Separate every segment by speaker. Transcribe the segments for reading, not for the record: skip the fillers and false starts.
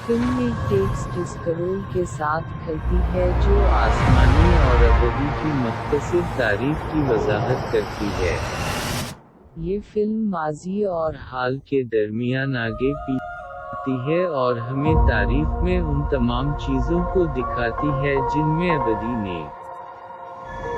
Speaker 1: Film एक text scroll के साथ खुलती है जो आसमानी और अबदी की मुख्तसर तारीफ की वजाहत करती है। ये फिल्म माजी और हाल के दरमियान आगे पीछे है और हमें तारीफ में उन तमाम चीज़ों को दिखाती है जिनमें अबदी ने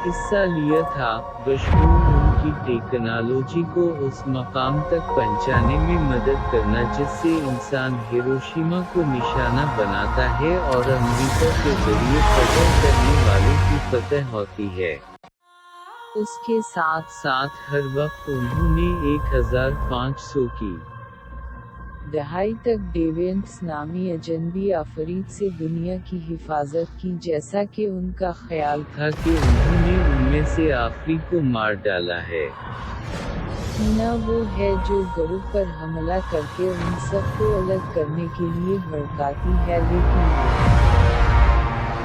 Speaker 1: हिस्सा लिया था, बशमूल उनकी टेक्नोलॉजी को उस मकाम तक पहुंचाने में मदद करना जिससे इंसान हिरोशिमा को निशाना बनाता है और अमेरिका के जरिए फतह करने वालों की फतह होती है। उसके साथ साथ हर वक्त उन्होंने 1500 की दहाई तक डेविएंट्स नामी अजनबी आफरीद से दुनिया की हिफाजत की, जैसा कि उनका ख्याल था कि उन्होंने उनमें से आखिरी को मार डाला है। हीना वो है जो ग्रुप पर हमला करके उन सब को अलग करने के लिए भड़काती है, लेकिन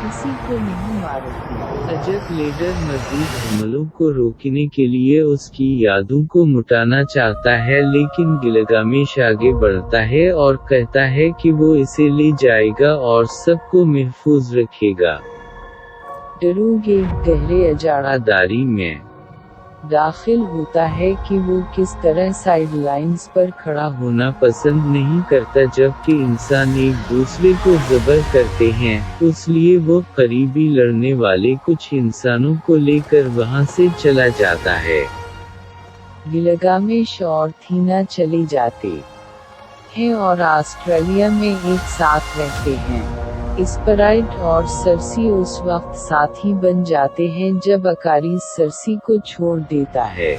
Speaker 1: किसी को नहीं मारती। अजक लीडर मज़ीद हमलों को रोकने के लिए उसकी यादों को मिटाना चाहता है, लेकिन गिलगामेश आगे बढ़ता है और कहता है कि वो इसे ले जाएगा और सबको महफूज रखेगा। डरूग एक गहरे अजाड़ादारी में दाखिल होता है कि वो किस तरह साइड लाइन्स पर खड़ा होना पसंद नहीं करता जबकि इंसान एक दूसरे को ज़बर करते हैं, इसलिए वो करीबी लड़ने वाले कुछ इंसानों को लेकर वहाँ से चला जाता है। गिलगामेश और थीना चले जाते हैं और ऑस्ट्रेलिया में एक साथ रहते हैं। स्प्राइट और सरसी उस वक्त साथी बन जाते हैं जब अकारीज सरसी को छोड़ देता है।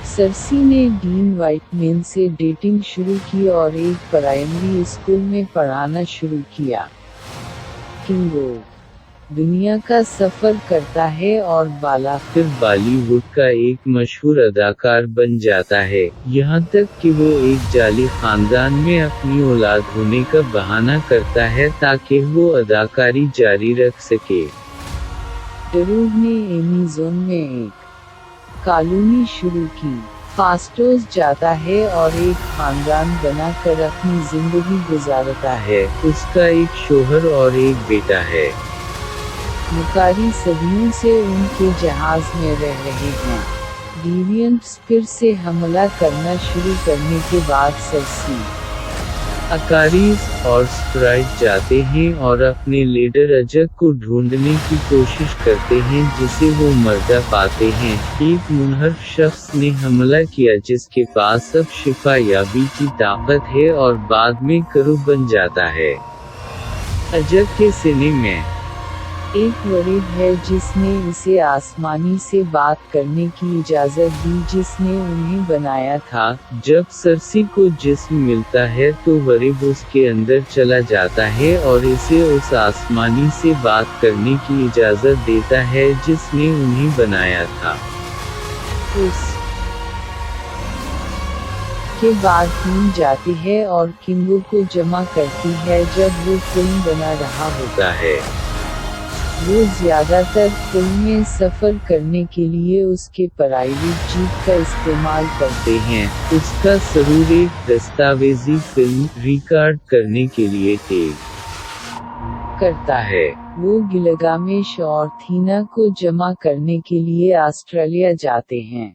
Speaker 1: सरसी ने डीन वाइटमैन से डेटिंग शुरू की और एक प्राइमरी स्कूल में पढ़ाना शुरू किया। किंगो दुनिया का सफर करता है और फिर बॉलीवुड का एक मशहूर अदाकार बन जाता है, यहाँ तक कि वो एक जाली खानदान में अपनी औलाद होने का बहाना करता है ताकि वो अदाकारी जारी रख सके। डरूग ने एमेज़ॉन में एक कॉलोनी शुरू की, फास्टोस जाता है और एक खानदान बनाकर अपनी जिंदगी गुजारता है। उसका एक शोहर और एक बेटा है। मुकारी सदियों से उनके जहाज में रह रहे हैं। डेविएंट्स फिर से हमला करना शुरू करने के बाद सरसी, अकारीज और स्प्राइट जाते हैं और अपने लीडर अजक को ढूंढने की कोशिश करते हैं जिसे वो मर्दा पाते हैं। एक मुनहरफ शख्स ने हमला किया जिसके पास अब शिफा याबी की ताकत है और बाद में करू बन जाता है। अजक के सीने में एक वरीब है जिसने इसे आसमानी से बात करने की इजाज़त दी जिसने उन्हें बनाया था। जब सरसी को जिस्म मिलता है तो वरीब उसके अंदर चला जाता है और इसे उस आसमानी से बात करने की इजाज़त देता है जिसने उन्हें बनाया था। उस के बाद टीम जाती है और किंगो को जमा करती है जब वो फिल्म बना रहा होता है। वो ज़्यादातर फिल्म में सफ़र करने के लिए उसके प्राइवेट जीप का इस्तेमाल करते हैं। उसका ज़रूर एक दस्तावेज़ी फिल्म रिकॉर्ड करने के लिए टेक करता है। वो गिलगामेश और थीना को जमा करने के लिए ऑस्ट्रेलिया जाते हैं।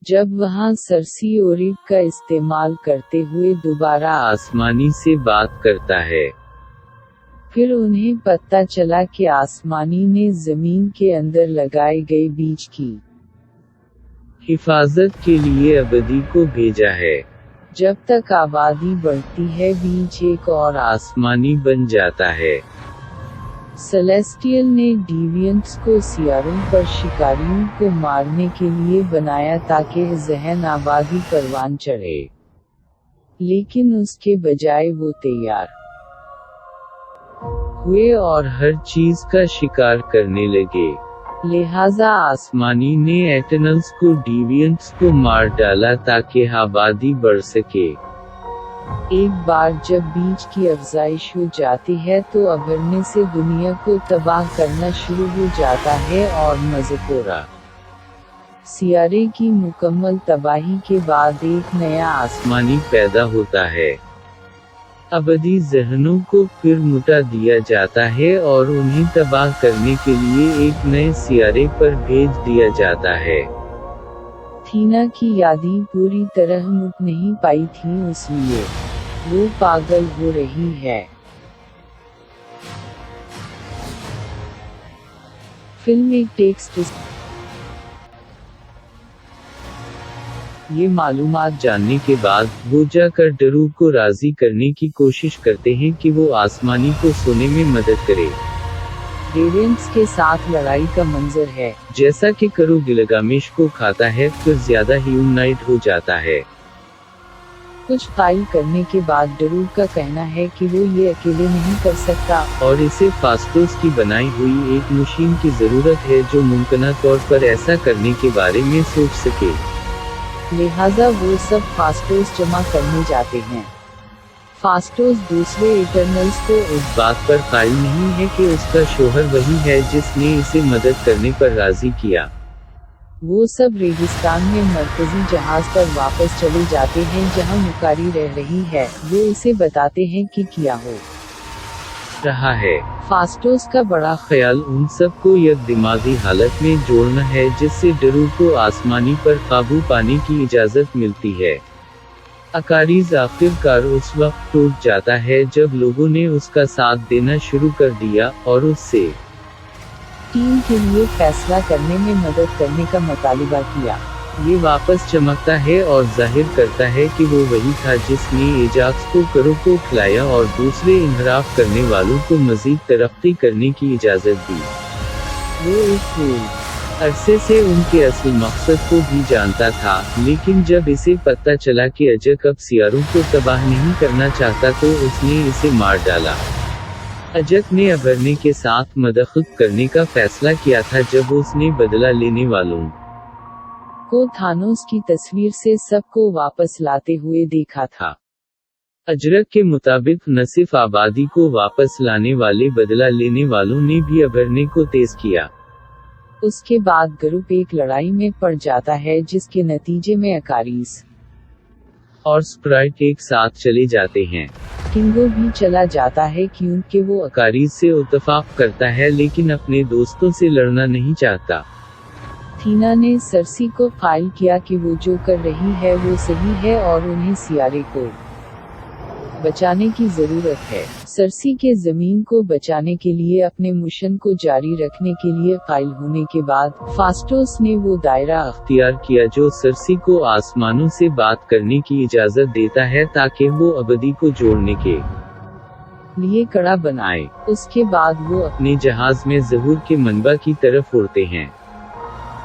Speaker 1: जब वहाँ सरसी ओरिब का इस्तेमाल करते हुए दोबारा आसमानी से बात करता है, फिर उन्हें पता चला कि आसमानी ने ज़मीन के अंदर लगाए गए बीज की हिफाजत के लिए अबदी को भेजा है। जब तक आबादी बढ़ती है बीज एक और आसमानी बन जाता है। सेलेस्टियल ने डेविएंट्स को सियारों पर शिकारियों को मारने के लिए बनाया ताकि ज़हन आबादी परवान चढ़े, लेकिन उसके बजाय वो तैयार हुए और हर चीज का शिकार करने लगे। लिहाजा आसमानी ने एटर्नल्स को डेविएंट्स को मार डाला ताकि आबादी बढ़ सके। एक बार जब बीज की अफजाइश हो जाती है तो अगरने से दुनिया को तबाह करना शुरू हो जाता है और मज़कूरा सियारे की मुकम्मल तबाही के बाद एक नया आसमानी पैदा होता है। अबदी ज़हनों को फिर मुटा दिया जाता है और उन्हें तबाह करने के लिए एक नए सियारे पर भेज दिया जाता है। थीना की यादें पूरी तरह मुट नहीं पाई थीं, इसलिए वो पागल हो रही है। फिल्म एक टेक्स्ट ये मालूमात जानने के बाद वो जाकर डरू को राजी करने की कोशिश करते हैं कि वो आसमानी को सोने में मदद करे। रेडियंट्स के साथ लड़ाई का मंजर है, जैसा कि करो गिलगामेश को खाता है फिर ज्यादा ही यूनाइट हो जाता है। कुछ फाइल करने के बाद डरू का कहना है कि वो ये अकेले नहीं कर सकता और इसे फास्टोस की बनाई हुई एक मशीन की जरूरत है जो मुमकिन तौर पर ऐसा करने के बारे में सोच सके। लिहाजा वो सब फास्टोस जमा करने जाते हैं। फास्टोस दूसरे इटर्नल्स को इस बात पर कायल नहीं है कि उसका शोहर वही है जिसने इसे मदद करने पर राजी किया। वो सब रेगिस्तान में मरकजी जहाज पर वापस चले जाते हैं जहां मुकारी रह रही है। वो इसे बताते हैं कि क्या हो रहा है। फास्टोस का बड़ा ख्याल उन सबको एक दिमागी हालत में जोड़ना है जिससे डरू को आसमानी पर काबू पाने की इजाजत मिलती है। अकारीज आखिरकार उस वक्त टूट जाता है जब लोगों ने उसका साथ देना शुरू कर दिया और उससे टीम के लिए फैसला करने में मदद करने का मुतालिबा किया। ये वापस चमकता है और जाहिर करता है कि वो वही था जिसने एजाक्स को करो को खिलाया और दूसरे इनहराफ करने वालों को मजीद तरक्की करने की इजाज़त दी। वो एक फूल अरसे से उनके असल मकसद को भी जानता था, लेकिन जब इसे पता चला कि अजक अब सियारों को तबाह नहीं करना चाहता तो उसने इसे मार डाला। अजक ने अबरने के साथ मदद करने का फैसला किया था जब उसने बदला लेने वालों को थानोस की तस्वीर से सबको वापस लाते हुए देखा था। अजरक के मुताबिक न सिर्फ आबादी को वापस लाने वाले बदला लेने वालों ने भी अबरने को तेज किया। उसके बाद ग्रुप एक लड़ाई में पड़ जाता है जिसके नतीजे में अकारीस और स्प्राइट एक साथ चले जाते हैं। किंगो भी चला जाता है क्योंकि वो अकारीस से इत्तेफाक करता है लेकिन अपने दोस्तों से लड़ना नहीं चाहता। थीना ने सरसी को फाइल किया कि वो जो कर रही है वो सही है और उन्हें सियारे को बचाने की जरूरत है। सरसी के जमीन को बचाने के लिए अपने मिशन को जारी रखने के लिए फाइल होने के बाद फास्टोस ने वो दायरा अख्तियार किया जो सरसी को आसमानों से बात करने की इजाजत देता है ताकि वो अबदी को जोड़ने के लिए कड़ा बनाए। उसके बाद वो अपने जहाज में ज़हूर के मनबा की तरफ उड़ते हैं।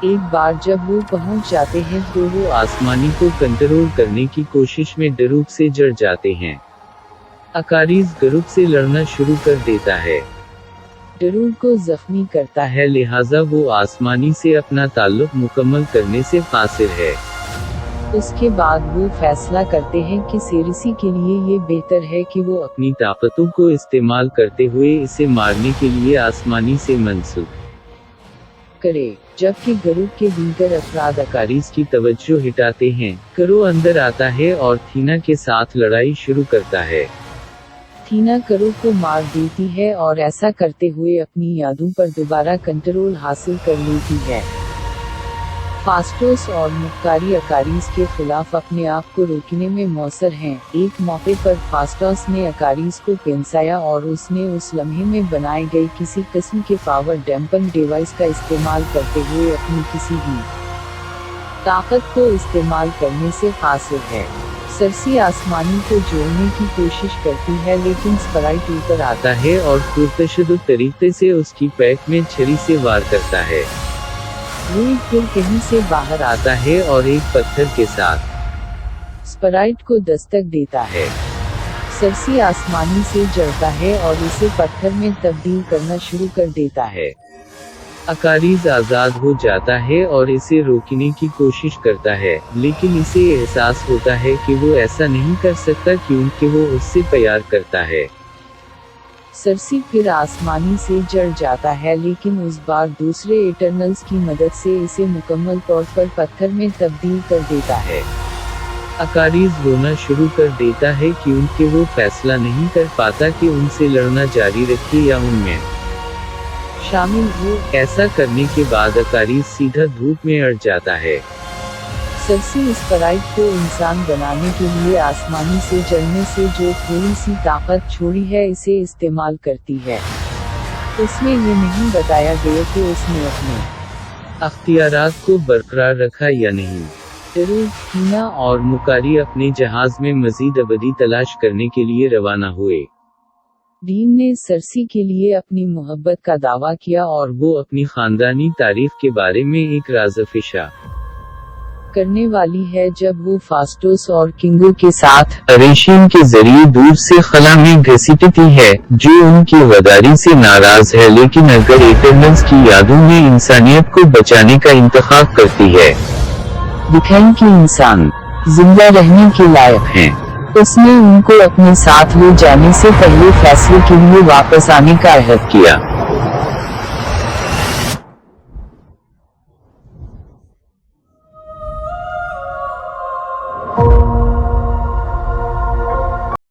Speaker 1: एक बार जब वो पहुंच जाते हैं तो वो आसमानी को कंट्रोल करने की कोशिश में डरूक से जड़ जाते हैं। अकारीज ग्रुप से लड़ना शुरू कर देता है, डरूक को जख्मी करता है, लिहाजा वो आसमानी से अपना ताल्लुक मुकम्मल करने से कासिर है। उसके बाद वो फैसला करते हैं कि सेरिसी के लिए ये बेहतर है कि वो अपनी ताकतों को इस्तेमाल करते हुए इसे मारने के लिए आसमानी से मंसूब करे, जबकि ग्रुप के दीगर अफराद अकारीज की तवज्जो हटाते हैं। करो अंदर आता है और थीना के साथ लड़ाई शुरू करता है। थीना करो को मार देती है और ऐसा करते हुए अपनी यादों पर दोबारा कंट्रोल हासिल कर लेती है। फास्टोस और मुक्कारी अकारीज के खिलाफ अपने आप को रोकने में मौसर हैं। एक मौके पर फास्टोस ने अकारीज को पेंसाया और उसने उस लम्हे में बनाए गए किसी किस्म के पावर डैम्पन डिवाइस का इस्तेमाल करते हुए अपनी किसी भी ताकत को इस्तेमाल करने से कासिर है। सरसी आसमानी को जोड़ने की कोशिश करती है लेकिन स्प्राइट ऊपर आता है और पुरतशद्दुद तरीके से उसकी पैक में छुरी से वार करता है। वो फिर कहीं से बाहर आता है और एक पत्थर के साथ स्प्राइट को दस्तक देता है। सरसी आसमानी से जड़ता है और इसे पत्थर में तब्दील करना शुरू कर देता है। अकारीज आज़ाद हो जाता है और इसे रोकने की कोशिश करता है, लेकिन इसे एहसास होता है कि वो ऐसा नहीं कर सकता क्योंकि वो उससे प्यार करता है। सरसी फिर आसमानी से जड़ जाता है लेकिन उस बार दूसरे इटर्नल्स की मदद से इसे मुकम्मल तौर पर पत्थर में तब्दील कर देता है। अकारीज रोना शुरू कर देता है क्योंकि वो फैसला नहीं कर पाता कि उनसे लड़ना जारी रखे या उनमें शामिल हो। ऐसा करने के बाद अकारीज सीधा धूप में अड़ जाता है। सरसी स्प्राइट को इंसान बनाने के लिए आसमानी से जड़ने से जो थोड़ी सी ताकत छोड़ी है इसे इस्तेमाल करती है। उसमें ये नहीं बताया गया कि उसने अपने अख्तियारात को बरकरार रखा या नहीं। हीना और मुकारी अपने जहाज में मजीद अबदी तलाश करने के लिए रवाना हुए। डीन ने सरसी के लिए अपनी मोहब्बत का दावा किया और वो अपनी खानदानी तारीफ के बारे में एक राज अफशा करने वाली है जब वो फास्टोस और किंगो के साथ अरेशियन के जरिए दूर से खला में घसीटती है, जो उनकी गद्दारी से नाराज है लेकिन अगर इटरनल्स की यादों में इंसानियत को बचाने का इंतखाब करती है। दिखाएं कि इंसान जिंदा रहने के लायक हैं। उसने उनको अपने साथ ले जाने से पहले फैसले के लिए वापस आने का अहद किया।